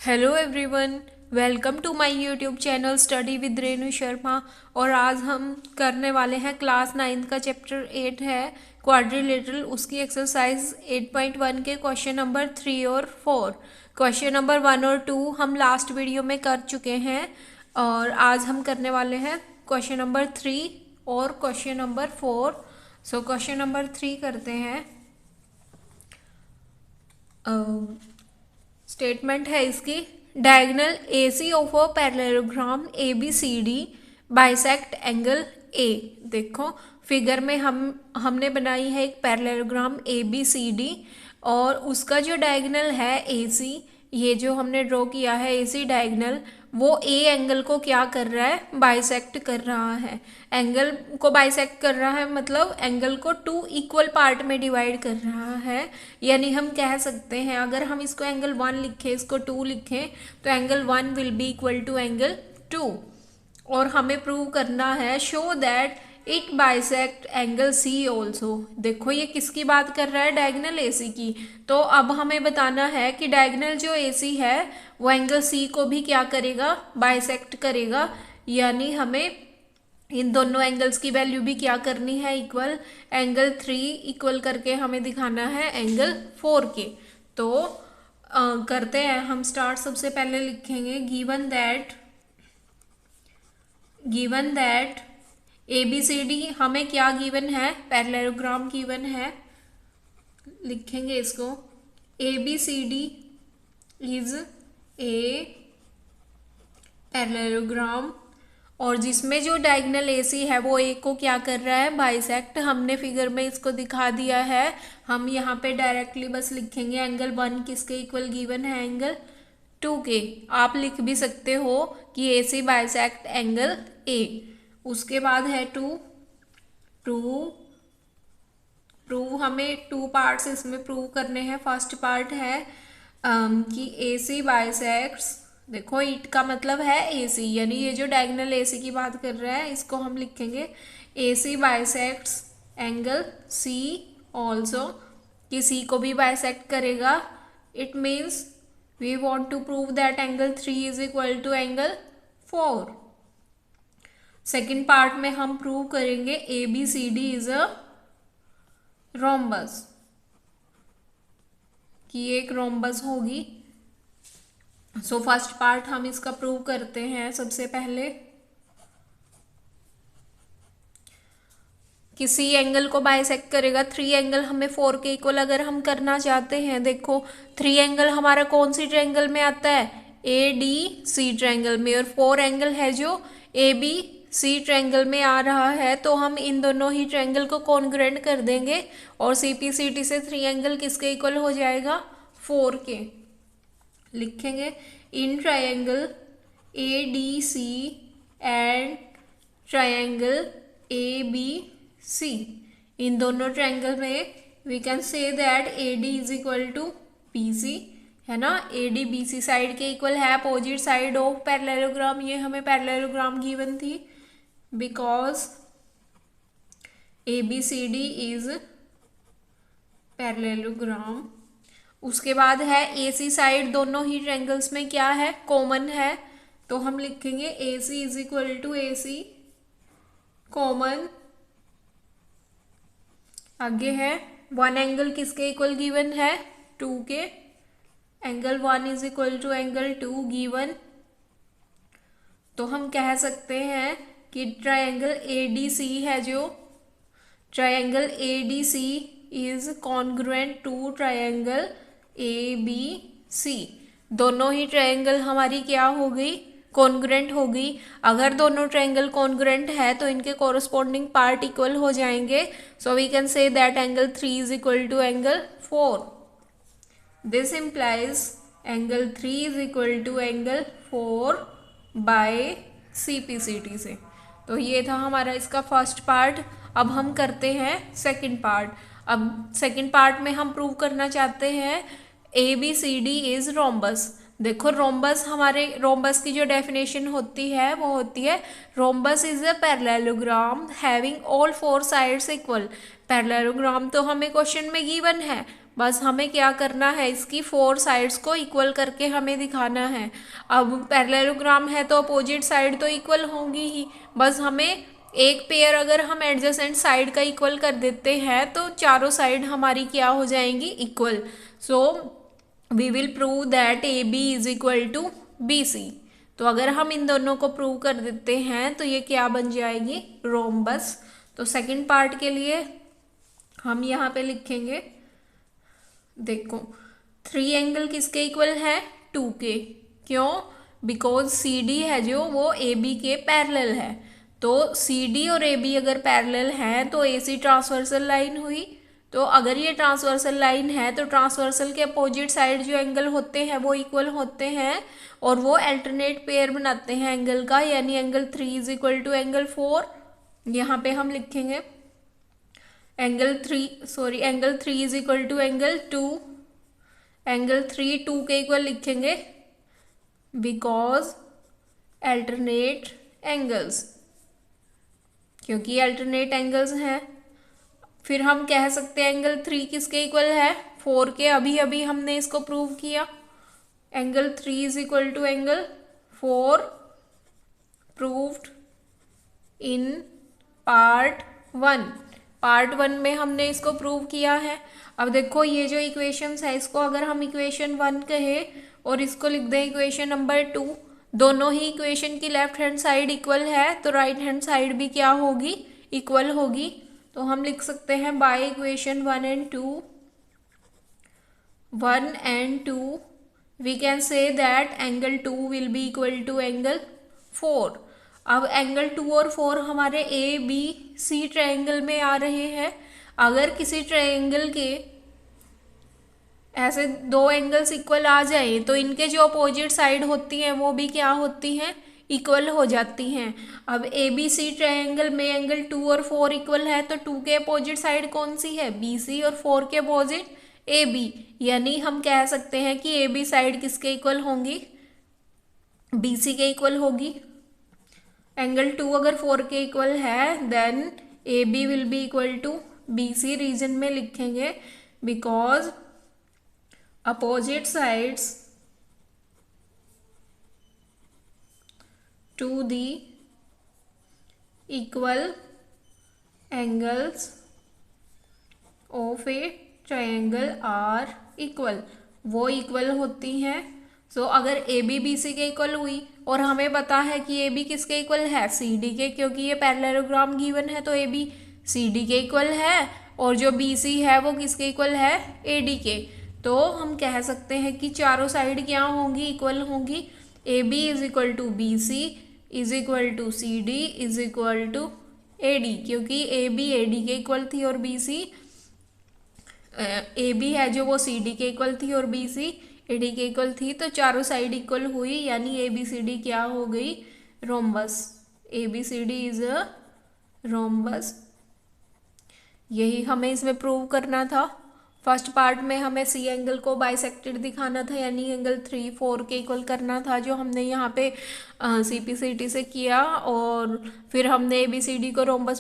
Hello everyone, welcome to my YouTube channel study with Renu Sharma. और आज हम करने वाले हैं क्लास 9 का चैप्टर 8 है क्वाड्रिलेटरल, उसकी एक्सरसाइज 8.1 के क्वेश्चन नंबर 3 और 4। क्वेश्चन नंबर 1 और 2 हम लास्ट वीडियो में कर चुके हैं और आज हम करने वाले हैं क्वेश्चन नंबर 3 और question number 4। So question number 3 करते हैं। स्टेटमेंट है इसकी, diagonal AC of a parallelogram ABCD bisect angle A। देखो फिगर में हमने बनाई है एक पैरेललोग्राम ABCD और उसका जो डायगोनल है AC, ये जो हमने ड्रॉ किया है AC डायगोनल, वो A एंगल को क्या कर रहा है, बाइसेक्ट कर रहा है। एंगल को बाइसेक्ट कर रहा है मतलब एंगल को 2 इक्वल पार्ट में डिवाइड कर रहा है। यानी हम कह सकते हैं, अगर हम इसको एंगल 1 लिखें, इसको 2 लिखें, तो angle 1 will be equal to angle 2। और हमें प्रूव करना है, show that it bisect angle C also. देखो ये किसकी बात कर रहा है, डायगोनल AC की। तो अब हमें बताना है कि डायगोनल जो AC है वो एंगल C को भी क्या करेगा, बाइसेक्ट करेगा। यानी हमें इन दोनों एंगल्स की वैल्यू भी क्या करनी है, इक्वल। एंगल 3 इक्वल करके हमें दिखाना है एंगल 4 के। तो करते हैं हम स्टार्ट। सबसे पहले लिखेंगे गिवन दैट ABCD, हमें क्या गिवन है, पैरेललोग्राम गिवन है। लिखेंगे इसको, ABCD इज ए पैरेललोग्राम, और जिसमें जो डायगोनल AC है वो A को क्या कर रहा है, बाइसेक्ट। हमने फिगर में इसको दिखा दिया है। हम यहाँ पे डायरेक्टली बस लिखेंगे एंगल 1 किसके इक्वल गिवन है, एंगल 2 के। आप लिख भी सकते हो कि AC बाइसेक्ट एंगल A। उसके बाद है प्रूव हमें 2 पार्ट्स इसमें प्रूव करने हैं। फर्स्ट पार्ट है कि AC बाइसेक्ट्स, देखो इट का मतलब है AC, यानी ये जो डायगोनल AC की बात कर रहा है इसको हम लिखेंगे AC bisects angle C also, कि C को भी बाइसेक्ट करेगा। It means we want to prove that angle 3 is equal to angle 4। Second part में हम प्रूव करेंगे ABCD इज अ रोम्बस, कि एक रोम्बस होगी। सो फर्स्ट पार्ट हम इसका प्रूव करते हैं। सबसे पहले किसी एंगल को बाइसेक्ट करेगा। 3 एंगल हमें 4 के इक्वल अगर हम करना चाहते हैं, देखो 3 एंगल हमारा कौन सी ट्रायंगल में आता है, ADC ट्रायंगल में, और 4 एंगल है जो ABC ट्रायंगल में आ रहा है। तो हम इन दोनों ही ट्रायंगल को कॉन्ग्रुएंट कर देंगे और CPCD से 3 एंगल किसके इक्वल हो जाएगा, 4 के। लिखेंगे in triangle ADC and triangle ABC, इन दोनों ट्रायंगल में we can say that AD is equal to BC, है ना। AD BC साइड के इक्वल है, अपोजिट साइड ऑफ पैरेललोग्राम। ये हमें पैरेललोग्राम गिवन थी, बिकॉज ABCD इज पैरेललोग्राम। उसके बाद है AC साइड, दोनों ही ट्रायंगल्स में क्या है, कॉमन है। तो हम लिखेंगे AC is equal to AC common. आगे है 1 एंगल किसके इक्वल गिवन है, 2 के। Angle 1 is equal to angle 2 given. तो हम कह सकते हैं कि ट्रायंगल ADC है, जो triangle ADC is congruent to triangle ABC। दोनों ही ट्रायंगल हमारी क्या हो गई, कॉन्ग्रुएंट हो गई। अगर दोनों ट्रायंगल कॉन्ग्रुएंट है तो इनके कॉरस्पॉन्डिंग पार्ट इक्वल हो जाएंगे। So we can say that angle 3 is equal to angle 4। This implies angle 3 is equal to angle 4 by CPCD से। तो ये था हमारा इसका फर्स्ट पार्ट। अब हम करते हैं सेकंड पार्ट। अब सेकंड पार्ट में हम प्रूव करना चाहते हैं ABCD इज रोम्बस। देखो रोम्बस, हमारे रोम्बस की जो डेफिनेशन होती है वो होती है, rhombus is a parallelogram having all 4 sides equal. Parallelogram तो हमें क्वेश्चन में गिवन है, बस हमें क्या करना है, इसकी 4 साइड्स को इक्वल करके हमें दिखाना है। अब पैरेललोग्राम है तो अपोजिट साइड तो इक्वल होंगी ही, बस हमें एक पेयर अगर हम एडजेसेंट साइड का इक्वल कर देते हैं तो चारों साइड हमारी क्या हो जाएंगी, equal. So we will prove that A B is equal to B C. तो अगर हम इन दोनों को प्रूव कर देते हैं तो ये क्या बन जाएगी, रोम्बस। तो सेकंड पार्ट के लिए हम यहाँ पे लिखेंगे, देखो 3 एंगल किसके इक्वल है, 2 के। क्यों, बिकॉज सी डी है जो वो ए बी के पैरेलल है। तो सी डी और ए बी अगर पैरेलल है तो ए सी ट्रांसवर्सल लाइन हुई। तो अगर ये ट्रांसवर्सल लाइन है तो ट्रांसवर्सल के अपोजिट साइड जो एंगल होते हैं वो इक्वल होते हैं और वो अल्टरनेट पेयर बनाते हैं एंगल का, यानी angle 3 is equal to angle 4। यहाँ पे हम लिखेंगे angle 3 is equal to angle 2। Angle 3 2 के इक्वल लिखेंगे बिकॉज अल्टरनेट एंगल्स, क्योंकि अल्टरनेट एंगल्स हैं। फिर हम कह सकते हैं एंगल 3 किसके इक्वल है, 4 के। अभी अभी हमने इसको प्रूव किया। Angle 3 is equal to angle 4 proved in part 1। Part 1 में हमने इसको प्रूव किया है। अब देखो ये जो इक्वेशंस है इसको अगर हम इक्वेशन 1 कहे और इसको लिख दें इक्वेशन नंबर 2, दोनों ही इक्वेशन की लेफ्ट हैंड साइड इक्वल है तो राइट हैंड साइड भी क्या होगी, इक्वल होगी। तो हम लिख सकते हैं by equation 1 and 2 we can say that angle 2 will be equal to angle 4। अब एंगल 2 और 4 हमारे ए बी सी ट्रायंगल में आ रहे हैं। अगर किसी ट्रायंगल के ऐसे 2 एंगल्स इक्वल आ जाए तो इनके जो अपोजिट साइड होती हैं वो भी क्या होती हैं, इक्वल हो जाती हैं। अब ए बी सी ट्रायंगल में एंगल 2 और 4 इक्वल है तो 2 के अपोजिट साइड कौन सी है, बी सी, और 4 के अपोजिट ए बी। यानी हम कह सकते हैं कि ए बी साइड किसके इक्वल होंगी, बी सी के इक्वल होगी। एंगल 2 अगर 4 के इक्वल है then A B will be equal to B C. Reason में लिखेंगे because opposite sides to the equal angles of a triangle are equal, वो इक्वल होती हैं। सो अगर ए बी बी सी के इक्वल हुई और हमें पता है कि ए बी किसके इक्वल है, सी डी के, क्योंकि ये पैरेललोग्राम गिवन है तो ए बी सी डी के इक्वल है, और जो बी सी है वो किसके इक्वल है, ए डी के। तो हम कह सकते हैं कि चारों साइड क्या होंगी, इक्वल होंगी। A B is equal to B C is equal to C D is equal to A D, क्योंकि ए बी ए डी के इक्वल थी और बी सी ए बी है जो वो सी डी के इक्वल थी और बी सी ए डी के इक्वल थी। तो चारों साइड इक्वल हुई, यानी ए बी सी डी क्या हो गई, rhombus. A B C D is a rhombus. यही हमें इसमें प्रूव करना था। फर्स्ट पार्ट में हमें सी एंगल को बाइसेक्टेड दिखाना था, यानी एंगल 3 4 के इक्वल करना था, जो हमने यहाँ पे सी पी सी टी से किया, और फिर हमने ए बी सी डी को रोम्बस